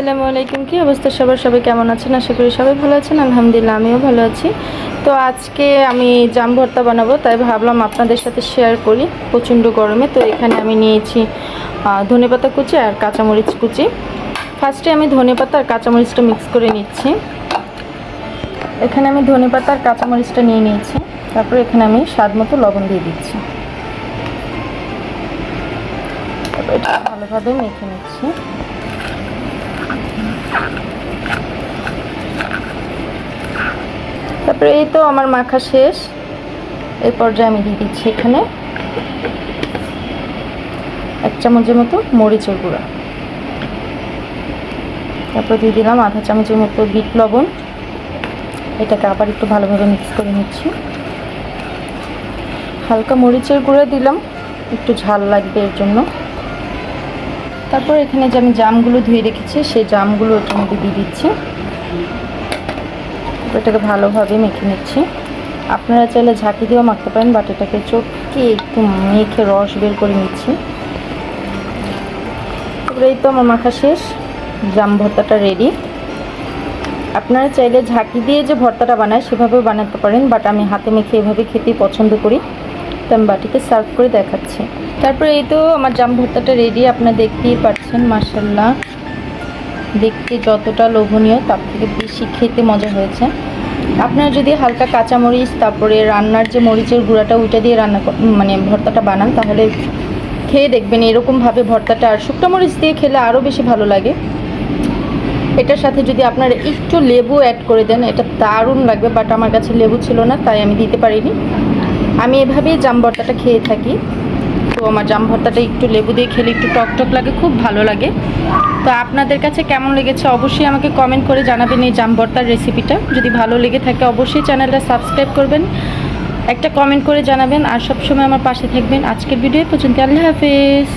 আসসালামু আলাইকুম। কি অবস্থা সবাই কেমন আছেন? আশা করি সবাই ভালো আছেন। আলহামদুলিল্লাহ আমিও ভালো আছি। তো আজকে আমি জাম ভর্তা বানাবো, তাই ভাবলাম আপনাদের সাথে শেয়ার করি প্রচণ্ড গরমে। তো এখানে আমি নিয়েছি ধনেপাতা কুচি আর কাঁচামরিচ কুচি। ফার্স্টে আমি ধনেপাতা আর কাঁচামরিচটা মিক্স করে নিচ্ছি। এখানে আমি ধনেপাতা আর কাঁচামরিচটা নিয়ে নিয়েছি। তারপরে এখানে আমি স্বাদ মতো লবণ দিয়ে দিচ্ছি। তারপরে এটা ভালোভাবে মেখে নিচ্ছি। তারপরে এই তো আমার মাখা শেষ। এই পর্যায়ে আমি দিয়ে দিচ্ছি এখানে 1 চামচের মতো মরিচের গুঁড়া। তারপর দিয়ে দিলাম আধা চামচের মতো বিট লবণ। এটাকে আবার একটু ভালোভাবে মিক্স করে নিচ্ছি। হালকা মরিচের গুঁড়া দিলাম, একটু ঝাল লাগবে এর জন্য। তারপর এখানে যে আমি জামগুলো ধুয়ে রেখেছি সেই জামগুলো এটার মধ্যে দিয়ে দিচ্ছি। এটাকে ভালোভাবে মেখে নিচ্ছি। আপনারা চাইলে ঝাঁকি দিয়েও মাখতে পারেন, বাট এটাকে চটকে একটু মেখে রস বের করে নিচ্ছি। তারপরে এই তো আমার মাখা শেষ, জাম ভর্তাটা রেডি। আপনারা চাইলে ঝাঁকি দিয়ে যে ভর্তাটা বানায় সেভাবেও বানাতে পারেন, বাট আমি হাতে মেখে এভাবে খেতেই পছন্দ করি। তো আমি বাটিতে সার্ভ করে দেখাচ্ছি। তারপরে এই তো আমার জাম ভর্তাটা রেডি। আপনারা দেখতেই পাচ্ছেন, মাশাআল্লাহ দেখতে যতটা লোভনীয় তার থেকে বেশি খেতে মজা হয়েছে। আপনারা যদি হালকা কাঁচামরিচ তারপরে রান্নার যে মরিচের গুঁড়াটা ওইটা দিয়ে ভর্তাটা বানান, তাহলে খেয়ে দেখবেন এরকমভাবে ভর্তাটা। আর শুকনো মরিচ দিয়ে খেলে আরও বেশি ভালো লাগে। এটার সাথে যদি আপনারা একটু লেবু অ্যাড করে দেন, এটা দারুণ লাগবে, বাট আমার কাছে লেবু ছিল না তাই আমি দিতে পারিনি। আমি এভাবেই জাম ভর্তাটা খেয়ে থাকি। তো আমার জাম ভর্তাটা একটু লেবু দিয়ে খেলে একটু টক লাগে, খুব ভালো লাগে। তো আপনাদের কাছে কেমন লেগেছে অবশ্যই আমাকে কমেন্ট করে জানাবেন এই জাম ভর্তার রেসিপিটা। যদি ভালো লেগে থাকে অবশ্যই চ্যানেলটা সাবস্ক্রাইব করবেন, একটা কমেন্ট করে জানাবেন, আর সবসময় আমার পাশে থাকবেন। আজকের ভিডিও পর্যন্ত, আল্লাহ হাফেজ।